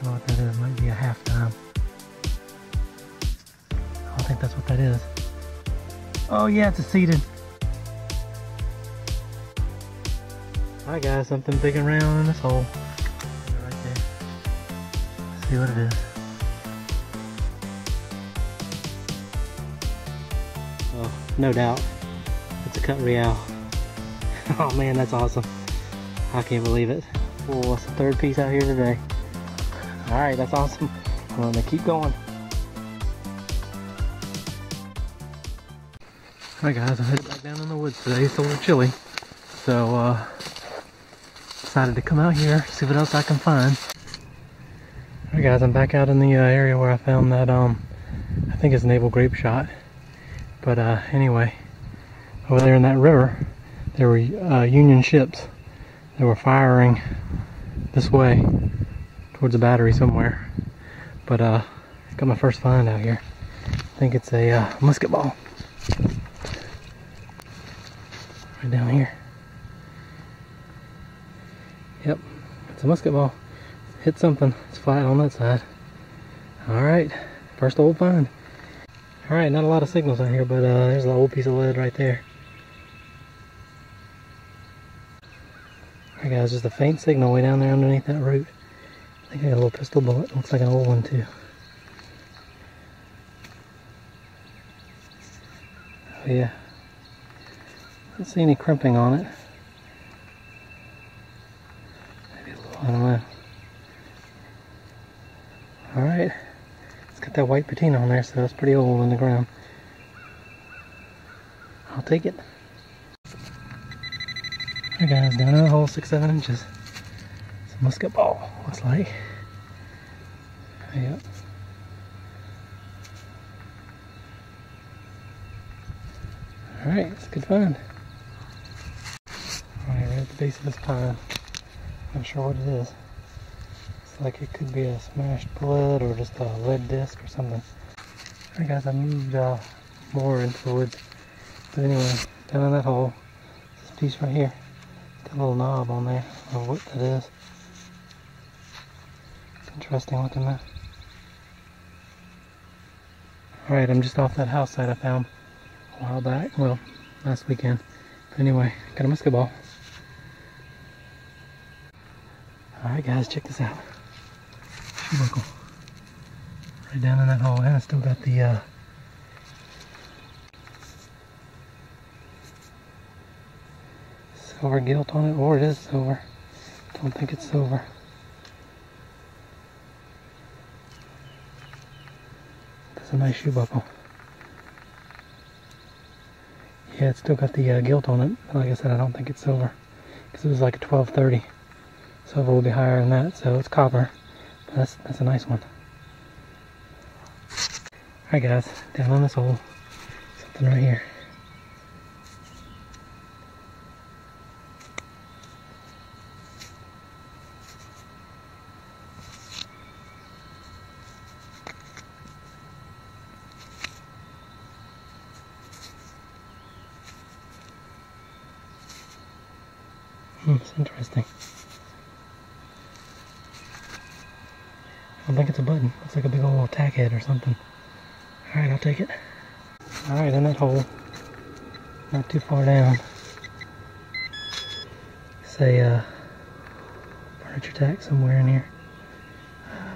know what that is. Might be a halftime. I think that's what that is. Oh yeah, it's a seated. Alright guys, something big and round in this hole. Right there. Let's see what it is. Oh, no doubt. It's a cut real. Oh man, that's awesome. I can't believe it. Oh, it's the third piece out here today. Alright, that's awesome. I'm gonna keep going. Alright guys, I'm headed back down in the woods today. It's a little chilly. So, decided to come out here, see what else I can find. Alright guys, I'm back out in the area where I found that, I think it's navel grape shot. But anyway, over there in that river, there were Union ships that were firing this way towards a battery somewhere. But got my first find out here. I think it's a musket ball. Right down here. Yep, it's a musket ball. Hit something. It's flat on that side. Alright, first old find. Alright, not a lot of signals on here, but there's an old piece of lead right there. Alright guys, just a faint signal way down there underneath that root. I think I got a little pistol bullet. Looks like an old one too. Oh yeah. I don't see any crimping on it. Maybe a little, I don't know. Alright. It's got that white patina on there, so it's pretty old in the ground. I'll take it. Alright guys, down in the hole 6-7 inches. It's a musket ball, looks like. Yep. Alright, it's a good find. Alright, right at the base of this pine. Not sure what it is. Looks like it could be a smashed bullet or just a lead disc or something. Alright guys, I moved more into the woods. But anyway, down in that hole, this piece right here. Got a little knob on there. I don't know what that is. It's interesting looking though. Alright, I'm just off that house site I found a while back. Well, last weekend. But anyway, got a musket ball. Alright guys, check this out. Shoe buckle. Right down in that hole, and it's still got the silver gilt on it, or it is silver. Don't think it's silver. That's a nice shoe buckle. Yeah, it's still got the gilt on it. Like I said, I don't think it's silver, because it was like a 1230. Silver will be higher than that, so it's copper. But that's a nice one. Alright guys, down on this hole, something right here. It's interesting. I don't think it's a button. Looks like a big old tack head or something. Alright, I'll take it. Alright, in that hole, not too far down, it's a furniture tack somewhere in here.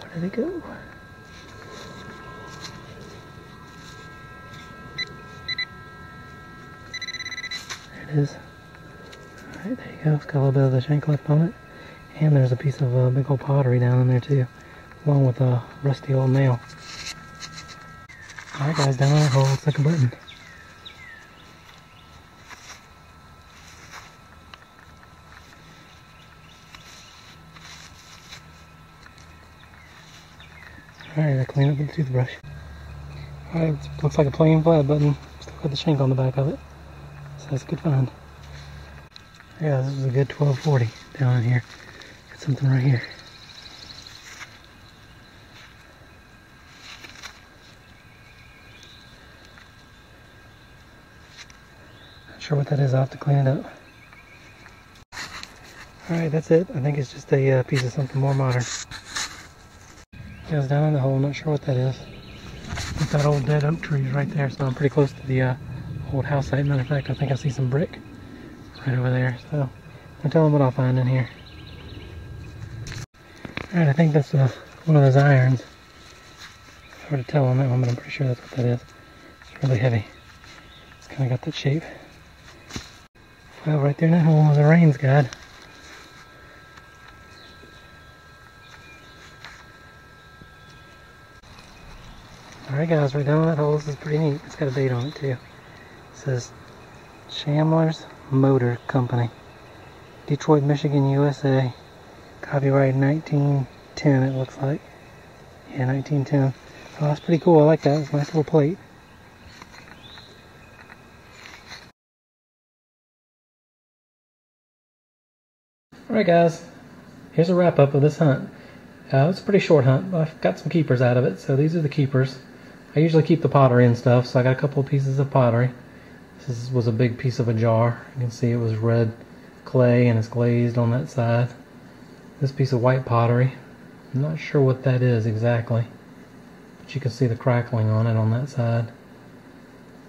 Where did it go? There it is. Alright, there you go. It's got a little bit of the shank left on it. And there's a piece of big old pottery down in there too, along with a rusty old nail. Alright guys, down in that hole, looks like a button. Alright, I clean up with the toothbrush. Alright, looks like a plain flat button. Still got the shank on the back of it. So that's a good find. Yeah, this is a good 1240 down in here. Got something right here. Not sure what that is. I'll have to clean it up. Alright, that's it. I think it's just a piece of something more modern. Guys, down in the hole, not sure what that is. But that old dead oak tree is right there, so I'm pretty close to the old house site. Matter of fact, I think I see some brick right over there, so I'll tell them what I'll find in here. Alright, I think that's one of those irons. It's hard to tell on that one, but I'm pretty sure that's what that is. It's really heavy. It's kind of got that shape. Well, right there in that hole is a rains guide. Alright guys, right down in that hole, this is pretty neat. It's got a date on it too. It says Chandler's Motor Company, Detroit, Michigan, USA. Copyright 1910 it looks like. Yeah, 1910. Oh, that's pretty cool. I like that. It's a nice little plate. Alright guys, here's a wrap up of this hunt. It's a pretty short hunt, but I've got some keepers out of it. So these are the keepers. I usually keep the pottery and stuff, so I got a couple of pieces of pottery. This was a big piece of a jar. You can see it was red clay and it's glazed on that side. This piece of white pottery, I'm not sure what that is exactly, but you can see the crackling on it on that side.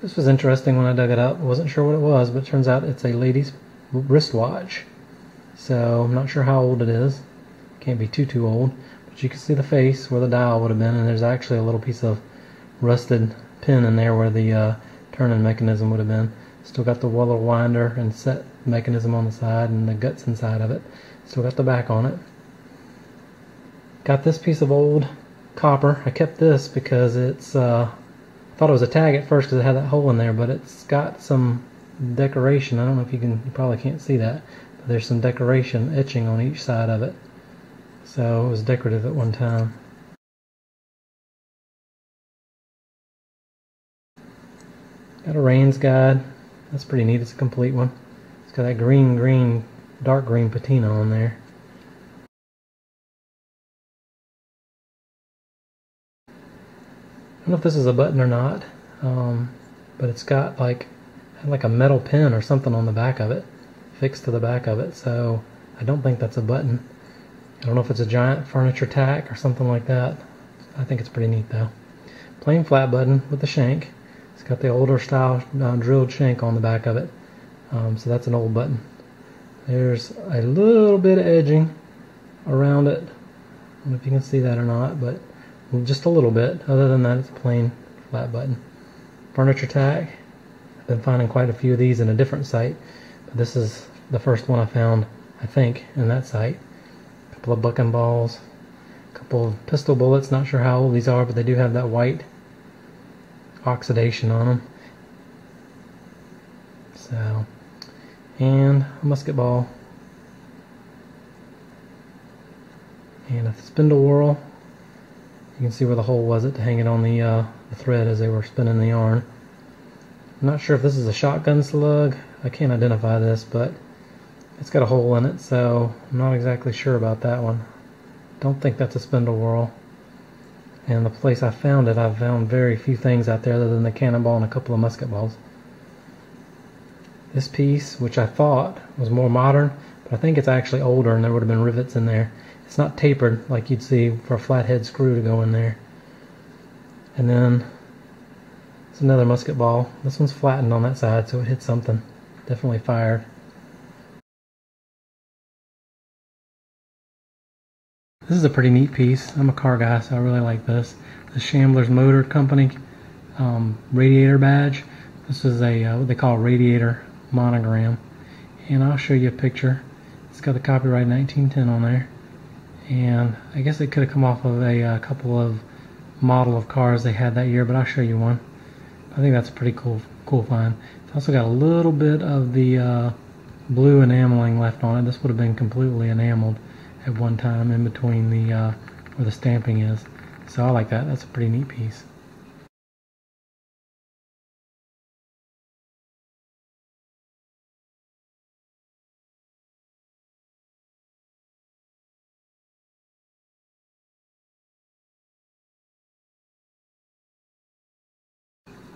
This was interesting when I dug it up. I wasn't sure what it was, but it turns out it's a lady's wristwatch. So I'm not sure how old it is. Can't be too old, but you can see the face where the dial would have been, and there's actually a little piece of rusted pin in there where the turning mechanism would have been. Still got the Weller winder and set mechanism on the side and the guts inside of it. Still got the back on it. Got this piece of old copper. I kept this because it's I thought it was a tag at first because it had that hole in there, but it's got some decoration. I don't know if you probably can't see that, but there's some decoration etching on each side of it. So it was decorative at one time. Got a rains guide. That's pretty neat. It's a complete one. It's got that green, dark green patina on there. I don't know if this is a button or not, but it's got like a metal pin or something on the back of it, fixed to the back of it. So I don't think that's a button. I don't know if it's a giant furniture tack or something like that. I think it's pretty neat though. Plain flat button with the shank. It's got the older style drilled shank on the back of it. So that's an old button. There's a little bit of edging around it. I don't know if you can see that or not, but just a little bit. Other than that, it's a plain flat button. Furniture tack. I've been finding quite a few of these in a different site, but this is the first one I found, I think, in that site. A couple of bucking balls, a couple of pistol bullets. Not sure how old these are, but they do have that white oxidation on them. So, and a musket ball, and a spindle whorl. You can see where the hole was to hang it on the thread as they were spinning the yarn. I'm not sure if this is a shotgun slug. I can't identify this, but it's got a hole in it, so I'm not exactly sure about that one. Don't think that's a spindle whorl. And the place I found it, I've found very few things out there other than the cannonball and a couple of musket balls. This piece, which I thought was more modern, but I think it's actually older and there would have been rivets in there. It's not tapered like you'd see for a flathead screw to go in there. And then it's another musket ball. This one's flattened on that side, so it hit something. Definitely fired. This is a pretty neat piece. I'm a car guy, so I really like this. The Chandler's Motor Company radiator badge. This is a what they call a radiator monogram. And I'll show you a picture. It's got the copyright 1910 on there. And I guess it could have come off of a couple of model of cars they had that year, but I'll show you one. I think that's a pretty cool find. It's also got a little bit of the blue enameling left on it. This would have been completely enameled at one time in between the where the stamping is. So I like that. That's a pretty neat piece.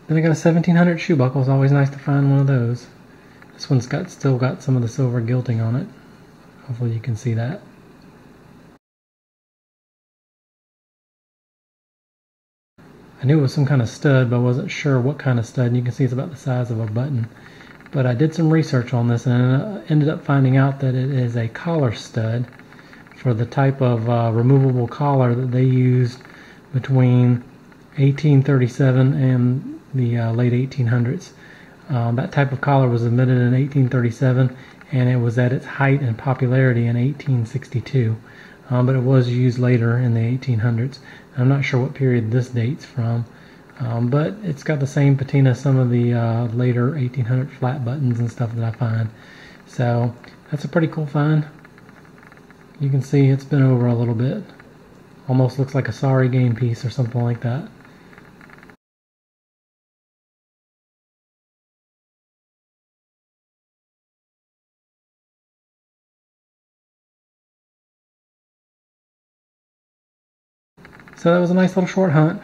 Then I got a 1700 shoe buckle. It's always nice to find one of those. This one's still got some of the silver gilting on it. Hopefully you can see that. knew it was some kind of stud, but I wasn't sure what kind of stud. And you can see it's about the size of a button. But I did some research on this and ended up finding out that it is a collar stud for the type of removable collar that they used between 1837 and the late 1800s. That type of collar was invented in 1837, and it was at its height and popularity in 1862. But it was used later in the 1800s. I'm not sure what period this dates from, but it's got the same patina as some of the later 1800 flat buttons and stuff that I find. So that's a pretty cool find. You can see it's been over a little bit. Almost looks like a sorry game piece or something like that. So that was a nice little short hunt,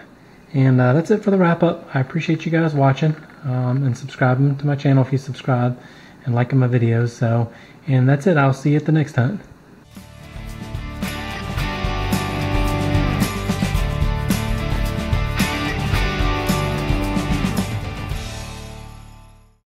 and that's it for the wrap up. I appreciate you guys watching and subscribing to my channel if you subscribe and liking my videos. And that's it. I'll see you at the next hunt.